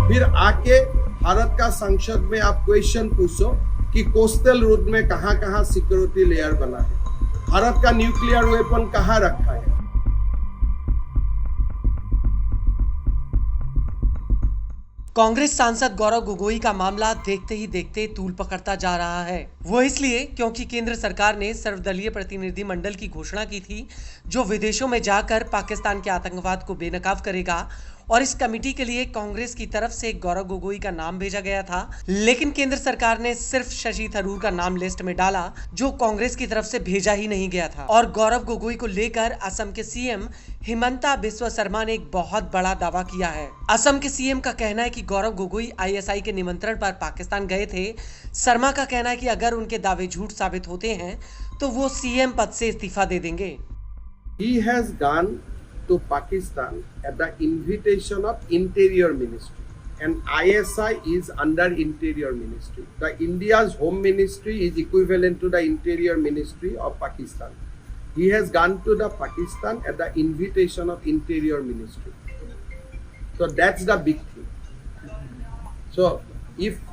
फिर आके भारत का संसद में आप क्वेश्चन पूछो कि कोस्टल रोड में कहाँ कहाँ सिक्योरिटी लेयर बना है, भारत का न्यूक्लियर वेपन कहाँ रखा है। कांग्रेस सांसद गौरव गोगोई का मामला देखते ही देखते तूल पकड़ता जा रहा है। वो इसलिए क्योंकि केंद्र सरकार ने सर्वदलीय प्रतिनिधि मंडल की घोषणा की थी जो विदेशों में जाकर पाकिस्तान के आतंकवाद को बेनकाब करेगा, और इस कमेटी के लिए कांग्रेस की तरफ से गौरव गोगोई का नाम भेजा गया था। लेकिन केंद्र सरकार ने सिर्फ शशि थरूर का नाम लिस्ट में डाला जो कांग्रेस की तरफ से भेजा ही नहीं गया था। और गौरव गोगोई को लेकर असम के सीएम हिमंता बिस्वा शर्मा ने एक बहुत बड़ा दावा किया है। असम के सीएम का कहना है कि गौरव गोगोई आईएसआई के निमंत्रण पर पाकिस्तान गए थे। शर्मा का कहना है कि अगर उनके दावे झूठ साबित होते हैं तो वो सीएम पद से इस्तीफा दे देंगे। He has gone to Pakistan at the invitation of Interior Ministry, and ISI is under Interior Ministry. The India's Home Ministry is equivalent to the Interior Ministry of Pakistan. He has gone to the Pakistan at the invitation of Interior Ministry. So that's the big thing. So if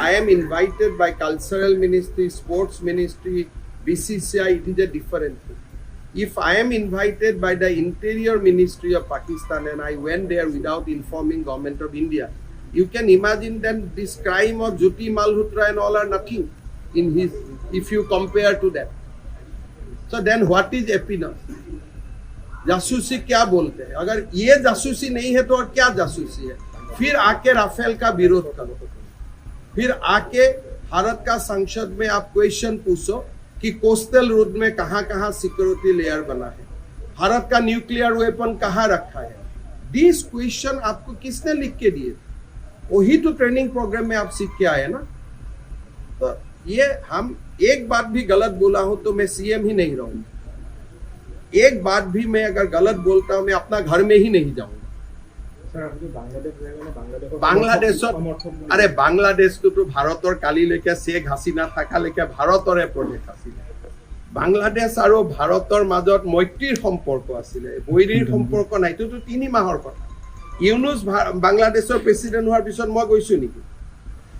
I am invited by Cultural Ministry, Sports Ministry, BCCI, it is a different thing. If I am invited by the Interior Ministry of Pakistan and I went there without informing Government of India, you can imagine then this crime of Jyoti Malhotra and all are nothing in his, if you compare to that. So then what is happiness? जासूसी क्या बोलते हैं? अगर ये जासूसी नहीं है तो और क्या जासूसी है? फिर आके राफेल का विरोध करो, फिर आके भारत का संसद में आप क्वेश्चन पूछो कि कोस्टल रोड में कहाँ कहाँ सिक्योरिटी लेयर बना है, भारत का न्यूक्लियर वेपन कहाँ रखा है। दिस क्वेश्चन आपको किसने लिख के दिए? वही तो ट्रेनिंग प्रोग्राम में आप सीख के आए ना। तो ये हम एक बात भी गलत बोला हूं तो मैं सीएम ही नहीं रहूंगा। एक बात भी मैं अगर गलत बोलता हूं मैं अपना घर में ही नहीं जाऊंगा। बांग्लादेश अरे बांग्लादेश तो भारतर कालिলৈকে शेख हासिना थाकाলৈকে भारतरे प्रदेश आছিলে। बांग्लादेश और भारतर মাজত मैत्रीर सम्पर्क आছিলে, বৈৰীৰ सम्पर्क নাই। तो 3 মাহৰ কথা। ইউনুস বাংলাদেশৰ প্ৰেসিডেন্ট হোৱাৰ পিছত মই গৈছো নেকি?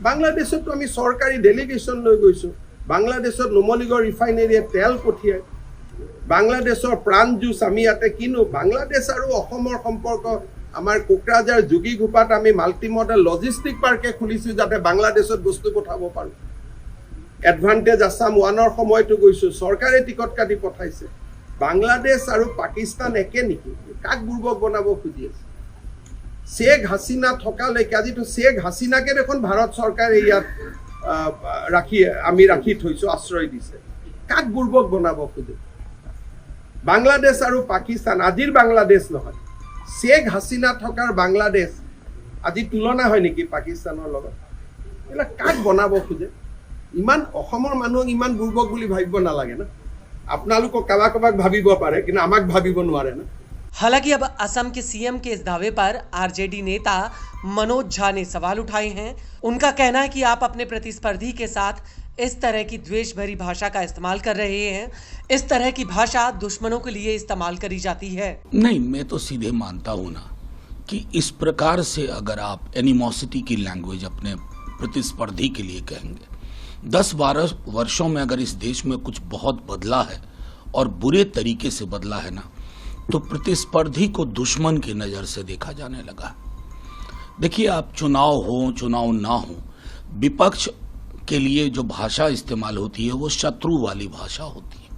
বাংলাদেশত তো আমি সরকারি ডেলিগেশন লৈ গৈছো। বাংলাদেশত নুমলীগড় ৰিফাইনেৰীয়ে তেল পঠিয়ায়। বাংলাদেশৰ প্ৰাণ জুচ আমি ইয়াতে কিনো। বাংলাদেশ আৰু অসমৰ সম্পৰ্ক আমাৰ কোকৰাঝাৰ যোগীঘোপাত আমি মাল্টি মডেল লজিষ্টিক পাৰ্কে খুলিছো যাতে বাংলাদেশত বস্তু পঠাব পাৰো। এডভান্টেজ আসাম 1ৰ সময়টো গৈছো, চৰকাৰে টিকট কাটি পঠাইছে। বাংলাদেশ আৰু পাকিস্তান একে নেকি? কাক বুৰ্বক বনাব খুজি আছে? शेख हासिना थकाলৈকে আজি তো शेख हासिनाকে দেখোন ভাৰত চৰকাৰে ইয়াত ৰাখি থৈছো, আশ্ৰয় দিছে। কাক বুৰ্বক বনাব খুজে? বাংলাদেশ আৰু পাকিস্তান আজিৰ বাংলাদেশ নহয়, शेख हासिना থকাৰ বাংলাদেশ আজি তুলনা হয় নেকি পাকিস্তানৰ লগত? এলা কাক বনাব খুজে? ইমান অসমৰ মানুহক ইমান বুৰ্বক বুলি ভাবিব নালাগে না। আপোনালোকক কাবাক ভাবিব পাৰে কিন্তু আমাক ভাবিব নোৱাৰে না। हालांकि अब असम के सीएम के इस दावे पर आरजेडी नेता मनोज झा ने सवाल उठाए हैं। उनका कहना है कि आप अपने प्रतिस्पर्धी के साथ इस तरह की द्वेष भरी भाषा का इस्तेमाल कर रहे हैं। इस तरह की भाषा दुश्मनों के लिए इस्तेमाल करी जाती है। नहीं, मैं तो सीधे मानता हूं ना कि इस प्रकार से अगर आप एनिमोसिटी की लैंग्वेज अपने प्रतिस्पर्धी के लिए कहेंगे, 10-12 वर्षों में अगर इस देश में कुछ बहुत बदला है और बुरे तरीके से बदला है ना, तो प्रतिस्पर्धी को दुश्मन की नजर से देखा जाने लगा। देखिए, आप चुनाव हो चुनाव ना हो, विपक्ष के लिए जो भाषा इस्तेमाल होती है वो शत्रु वाली भाषा होती है।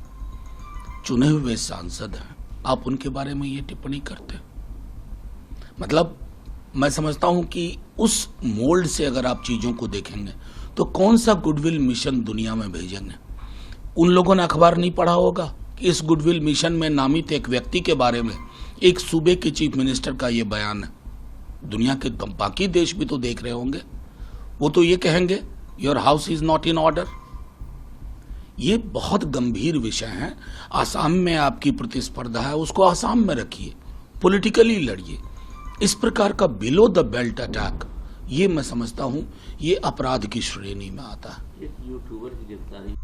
चुने हुए सांसद हैं, आप उनके बारे में ये टिप्पणी करते हैं। मतलब मैं समझता हूं कि उस मोल्ड से अगर आप चीजों को देखेंगे तो कौन सा गुडविल मिशन दुनिया में भेजेंगे? उन लोगों ने अखबार नहीं पढ़ा होगा कि इस गुडविल मिशन में नामित एक व्यक्ति के बारे में एक सूबे के चीफ मिनिस्टर का ये बयान है। दुनिया के बाकी देश भी तो देख रहे होंगे, वो तो ये कहेंगे your house is not in order. ये बहुत गंभीर विषय है। आसाम में आपकी प्रतिस्पर्धा है, उसको आसाम में रखिए, पॉलिटिकली लड़िए। इस प्रकार का बिलो द बेल्ट अटैक, ये मैं समझता हूं ये अपराध की श्रेणी में आता है। यूट्यूबर की गिरफ्तारी